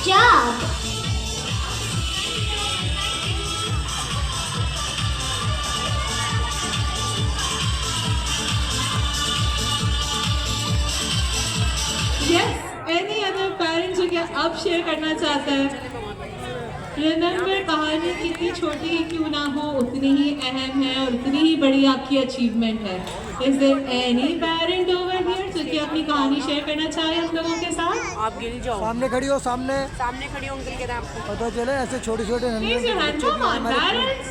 job. Yes, any other parents जो क्या अब शेयर करना चाहता है? रिमेंबर कहानी कितनी छोटी ही क्यों ना हो उतनी ही अहम है और उतनी ही बड़ी आपकी अचीवमेंट है. Is there any parent over here जो कि अपनी कहानी शेयर करना चाहे हम लोगों के साथ? आप गिर जाओ, सामने खड़ी हो, सामने खड़ी हो अंकल के नाम पे। पता चले ऐसे छोटे छोटे Please your hand, come on parents.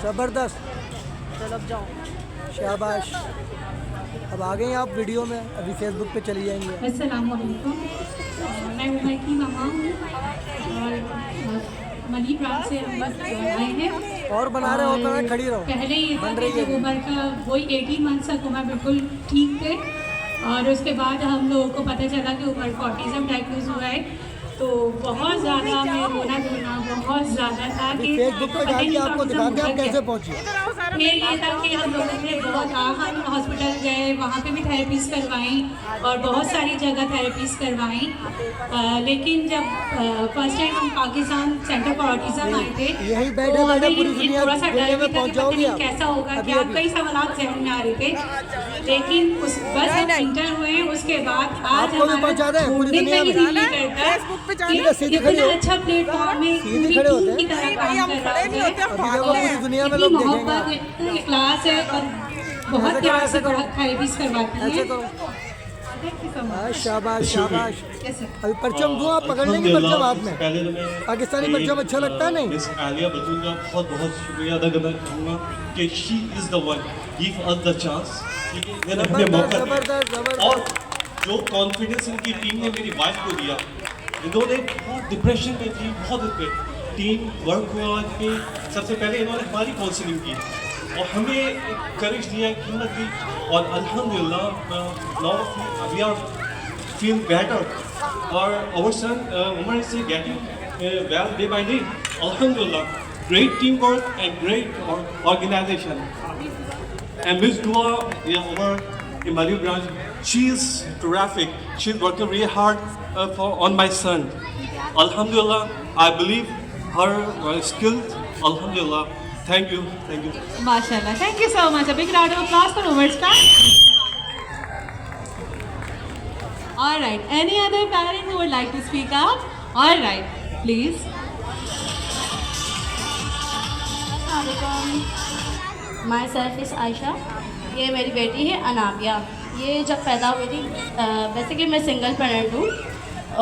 जबरदस्त, चलो अब जाओ। शाबाश। अब आ गए आप वीडियो में, अभी फेसबुक पे चली जाएंगे। अस्सलाम वालेकुम, मैं उमर की मम्मा हूँ और मनी ब्रांच से हम बस आए हैं और बना रहे हो तो खड़ी रहो। पहले ये था बन कि रही है। जब उमर का वही 18 मंथ्स तक उमर बिल्कुल ठीक थे और उसके बाद हम लोगों को पता चला कि उमर को ऑटिज्म डायग्नोज हुआ है, तो बहुत ज़्यादा हमें रोना धोना बहुत ज़्यादा था कि फेसबुक पे डाल के आपको दिखाते हैं आप कैसे पहुँचे। फिर ये था कि हम लोगों ने बहुत आहान हॉस्पिटल गए, वहाँ पे भी थेरेपीज़ करवाई और बहुत सारी जगह थेरेपीज़ करवाई, लेकिन जब फर्स्ट टाइम हम पाकिस्तान सेंटर फॉर ऑटिज्म आए थे यही बैठे तो बैठे हमें पूरी ये दुनिया थोड़ा सा डर भी था कि पता जाओगे नहीं आप। कैसा होगा, अभी क्या अभी। कई सवाल जहन में आ रहे थे, लेकिन उस बस हम इंटर हुए उसके बाद आज आपको भी पहुंचा दें, पूरी छोड़ने दुनिया का ही में। दिल नहीं करता सीधे सीधे खड़े इतना हो। अच्छा प्लेटफॉर्म में सीधे पूरी खड़े होते टीम की हैं। तरह काम कर रहा है। अभी देखो पूरी दुनिया में इतनी लोग देखेंगे मोहब्बत, आप। इतनी क्लास है और बहुत प्यार से थेरेपीज करवाती ऐसे है। करो। Thank you so much. हाँ, शाबाश शाबाश। Yes, sir. अभी परचम दूँ, आप पकड़ लेंगे परचम हाथ में। पहले तो मैं पाकिस्तानी परचम अच्छा लगता है नहीं? मिस आलिया बतूल का बहुत बहुत शुक्रिया अदा करना चाहूँगा कि she is the one give us the chance, इन्होंने हमें मौका जबरदस्त दिया जबरदस्त। और जो कॉन्फिडेंस इनकी टीम ने मेरी वाइफ को दिया, इन्होंने बहुत डिप्रेशन में थी, बहुत उसमें टीम वर्क हुआ कि सबसे पहले इन्होंने हमारी काउंसलिंग की और हमें करेज दिया, हिम्मत दी और अल्हम्दुलिल्लाह now we are feel better or our son Umar is getting well day by day. Alhamdulillah, great teamwork and great organization. And Ms. Dua Umar in Mali branch, she is terrific. She's working really hard on my son. Alhamdulillah, I believe her skills. Alhamdulillah, thank you, thank you. Mashallah. Thank you so much. A big round of applause for Umar's class. All right. Any other parent who would like to speak up? All right. Please. My self is Ayesha, ये मेरी बेटी है अनाबिया। ये जब पैदा हुई थी, वैसे कि मैं सिंगल पेरेंट हूँ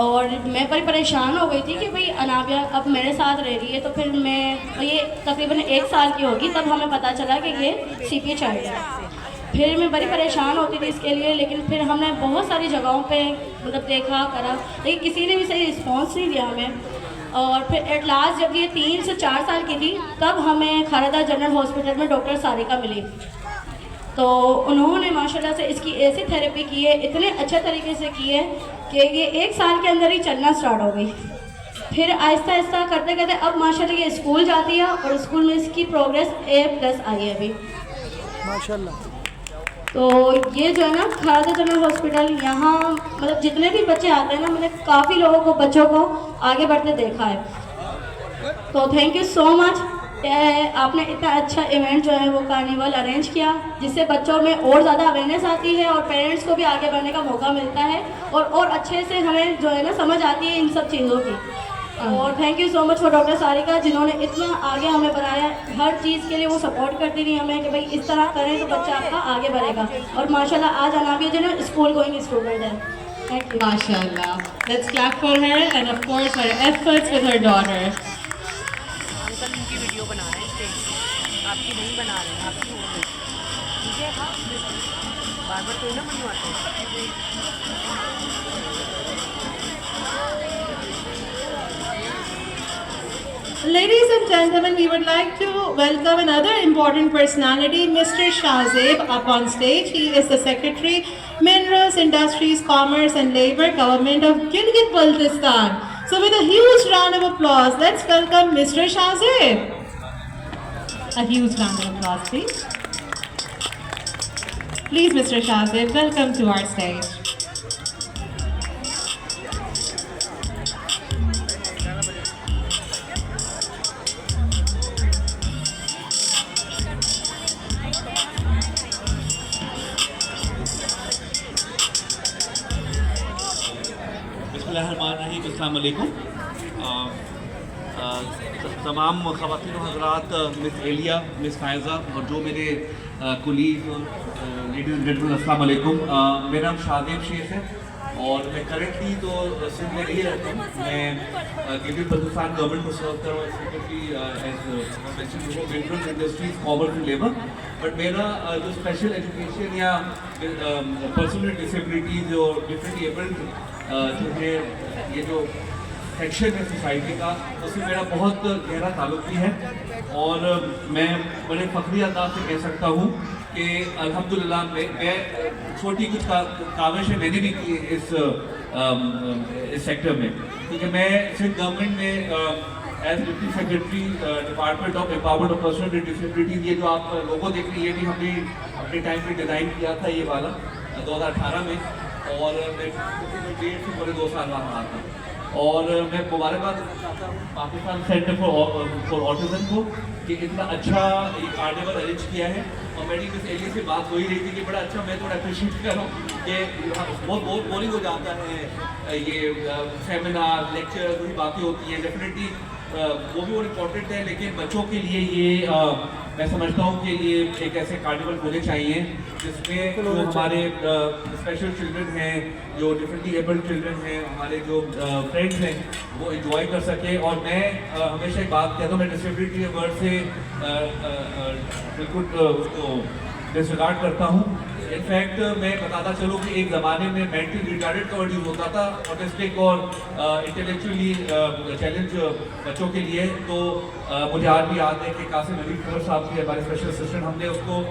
और मैं बड़ी परेशान हो गई थी कि भाई अनाबिया अब मेरे साथ रह रही है, तो फिर मैं ये तकरीबन 1 साल की होगी तब हमें पता चला कि ये CPA चाइल्ड है। फिर मैं बड़ी परेशान होती थी इसके लिए, लेकिन फिर हमने बहुत सारी जगहों पे मतलब देखा करा, लेकिन किसी ने भी सही रिस्पॉन्स नहीं दिया हमें। और फिर एट लास्ट जब ये 3 से 4 साल की थी तब हमें खालिदा जनरल हॉस्पिटल में डॉक्टर सारिका मिली, तो उन्होंने माशाल्लाह से इसकी ऐसी थेरेपी की है, इतने अच्छे तरीके से की है कि ये 1 साल के अंदर ही चलना स्टार्ट हो गई। फिर आहिस्ता आहिस्ता करते करते अब माशाल्लाह ये स्कूल जाती है और स्कूल में इसकी प्रोग्रेस A+ आई है अभी माशाल्लाह। तो ये जो है ना खालिदा जनरल हॉस्पिटल, यहाँ मतलब जितने भी बच्चे आते हैं ना, मैंने काफ़ी लोगों को बच्चों को आगे बढ़ते देखा है। तो थैंक यू सो मच, आपने इतना अच्छा इवेंट जो है वो कार्निवल अरेंज किया, जिससे बच्चों में और ज़्यादा अवेयरनेस आती है और पेरेंट्स को भी आगे बढ़ने का मौका मिलता है और अच्छे से हमें जो है ना समझ आती है इन सब चीज़ों की। और thank you so much for doctor Sarika, जिन्होंने इतना आगे हमें बनाया, हर चीज़ के लिए वो सपोर्ट करती रही हमें कि भाई इस तरह करें तो बच्चा आपका आगे बढ़ेगा। और माशाल्लाह आज अनाबिया जो है स्कूल गोइंग स्टूडेंट है। Thank you. Mashallah. Let's clap for her and of course her efforts with her daughter. Uncle उनकी वीडियो बना रहे हैं स्टेज पे, आपकी नहीं बना रहे हैं, आपकी हो गई ठीक है। बार बार कोई ना बनवाते हैं। Ladies and gentlemen, we would like to welcome another important personality, Mr. Shahzeb, up on stage. He is the Secretary, Minerals, Industries, Commerce and Labour, Government of Gilgit-Baltistan. So with a huge round of applause, let's welcome Mr. Shahzeb. A huge round of applause, please. Please, Mr. Shahzeb, welcome to our stage. बिस्मिल्लाहिर्रहमानिर्रहीम, अस्सलाम वालेकुम। तमाम ख़वातीन हज़रात, miss Elia, miss Faiza और जो मेरे colleague ladies and gentleman, अस्सलाम वालेकुम। मेरा नाम शाहज़ेब शेख है और मैं करंटली तो सिंध में नहीं रहता हूँ। मैं गिलगित बल्तिस्तान गवर्नमेंट को सर्व कर रहा हूँ secretary industries, commerce and labour. But मेरा जो स्पेशल एजुकेशन या पर्सनल डिसेबिलिटीज और डिफरेंट एबल्ड जो है ये जो सेक्शन है सोसाइटी का, उससे मेरा बहुत गहरा ताल्लुक भी है। और मैं बड़े फख्री अंदाज से कह सकता हूँ कि अल्हम्दुलिल्लाह मैं छोटी कुछ काविशें मैंने भी की इस सेक्टर में, क्योंकि मैं सिंध गवर्नमेंट में as deputy secretary department of empowerment of person with disabilities, ये जो आप लोगो देख रहे हैं ये भी हमने अपने टाइम पे डिज़ाइन किया था, ये वाला 2018 में। और मैं 1.5 से बड़े 2 साल वहाँ रहा था। और मैं मुबारकबाद देना चाहता हूँ पाकिस्तान सेंटर फॉर ऑटिज्म को कि इतना अच्छा ये कार्निवल अरेंज किया है। और मेरी मिस एलिया से बात हो ही रही थी कि बड़ा अच्छा, मैं थोड़ा अप्रिशिएट कर रहा हूँ कि बहुत बोरिंग हो जाता है ये सेमिनार लेक्चर वही बातें होती हैं। डेफिनेटली वो भी बहुत इम्पोर्टेंट है, लेकिन बच्चों के लिए ये मैं समझता हूँ कि ये एक ऐसे कार्निवल होने चाहिए जिसमें जो हमारे स्पेशल चिल्ड्रन हैं, जो डिफरेंटली एबल्ड चिल्ड्रन हैं, हमारे जो फ्रेंड्स हैं, वो इंजॉय कर सके। और मैं हमेशा एक बात कहता हूँ, मैं डिसेबिलिटी के वर्ड से बिल्कुल उसको डिसरिगार्ड करता हूँ। इनफैक्ट मैं बताता चलूँ कि एक ज़माने में मेंटली रिटार्डेड का वर्ड यूज़ होता था ऑटिस्टिक और इंटेलेक्चुअली चैलेंज बच्चों के लिए। तो मुझे आज भी याद है कि कासिम अली खबर साहब के हमारे स्पेशल असिस्टेंट, हमने उसको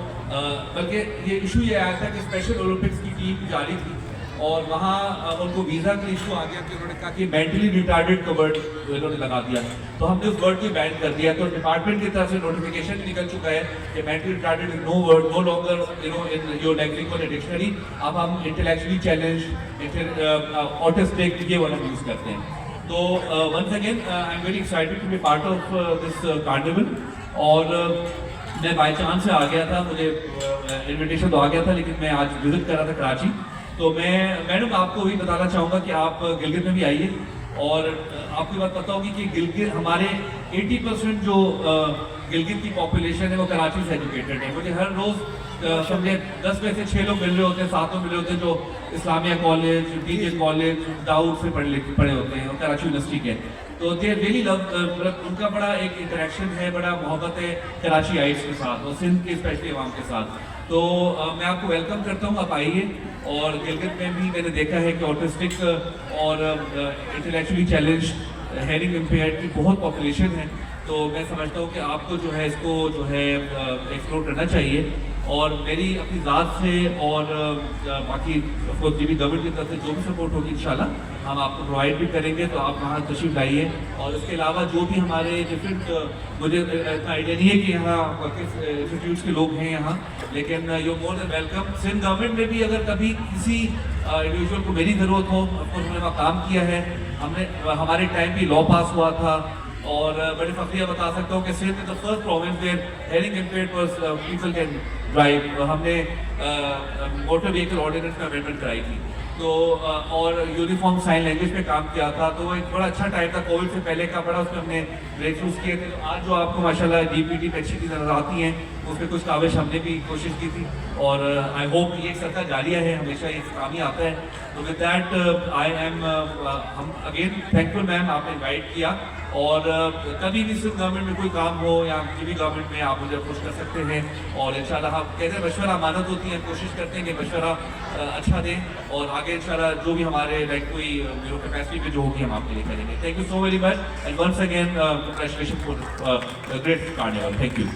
बल्कि ये इशू ये आया था कि स्पेशल ओलंपिक्स की टीम जारी थी और वहाँ उनको वीज़ा का इशू आ गया कि उन्होंने कहा कि मेंटली रिटार्डेड का वर्ड इन्होंने लगा दिया, तो हमने उस वर्ड को बैन कर दिया। तो डिपार्टमेंट की तरफ से नोटिफिकेशन भी निकल चुका है कि mentally retarded is no word, no longer in your lexicon dictionary. अब हम इंटेलेक्चुअली चैलेंज, ऑटिस्टिक, ये वर्ड हम यूज़ करते हैं। तो once again I am very excited to be part of this carnival. और मैं बाई चांस से आ गया था, मुझे इन्विटेशन तो आ गया था, लेकिन मैं आज विजिट कर रहा था कराची। तो मैं मैडम आपको भी बताना चाहूँगा कि आप गिलगित में भी आइए। और आपको बात पता होगी कि गिलगित हमारे 80% जो गिलगित की पॉपुलेशन है वो कराची से एजुकेटेड है। मुझे हर रोज़ समझे 10 में से 6 लोग मिल रहे होते हैं, 7 लोग मिल रहे होते हैं जो Islamia college, DJ college, Dawood से पढ़े होते हैं और कराची यूनिवर्सिटी के। तो दे रियली लव, उनका बड़ा एक इंटरेक्शन है, बड़ा मोहब्बत है कराची आइट्स के साथ और सिंध के स्पेशली अवाम के साथ। तो मैं आपको वेलकम करता हूँ, आप आइए। और गिलगित में भी मैंने देखा है कि ऑटिस्टिक और इंटेलेक्चुअली चैलेंज, हेयरिंग इम्पेयर्ड की बहुत पॉपुलेशन है। तो मैं समझता हूँ कि आपको जो है इसको जो है एक्सप्लोर करना चाहिए। और मेरी अपनी ज़ात से और बाकी जी गवर्नमेंट की तरफ से जो भी सपोर्ट होगी इंशाल्लाह हम आपको प्रोवाइड भी करेंगे। तो आप वहाँ तशरीफ लाइए। और इसके अलावा जो भी हमारे डिफरेंट, मुझे इतना आइडिया नहीं है कि यहाँ किस इंस्टीट्यूट्स के लोग हैं यहाँ, लेकिन you more than welcome. Sindh government में भी अगर कभी किसी इंडिविजुअल को मेरी ज़रूरत हो, ऑफकोर्स हमने वहाँ काम किया है, हमारे टाइम भी लॉ पास हुआ था। और बड़े फख्रिया बता सकता हूँ कि Sindh is the first province where hearing impaired people can drive. हमने मोटर व्हीकल ऑर्डिनेंस में अमेंडमेंट कराई थी। तो और यूनिफॉर्म साइन लैंग्वेज पे काम किया था। तो वो एक बड़ा अच्छा टाइम था, कोविड से पहले का, बड़ा उसमें हमने ब्रेक थ्रूज किए थे। तो आज जो आपको माशाल्लाह डीपीटी पे अच्छी नजर आती हैं, उसमें कुछ काविश हमने भी कोशिश की थी। और आई होप ये एक सरका जारिया है, हमेशा ये काम ही आता है। तो विद दैट आई एम हम अगेन थैंकफुल मैम, आपने इन्वाइट किया। और कभी भी सिर्फ गवर्नमेंट में कोई काम हो या किसी भी गवर्नमेंट में आप मुझे अप्रोच कर सकते हैं। और इंशाल्लाह हम कहते हैं मशवरा अमानत होती है, कोशिश करते हैं कि मशवरा अच्छा दें। और आगे इंशाल्लाह जो भी हमारे लाइक कोई कैपेसिटी पे जो होगी हम आपके लिए करेंगे। Thank you so very much and once again congratulation for great carnival. Thank you.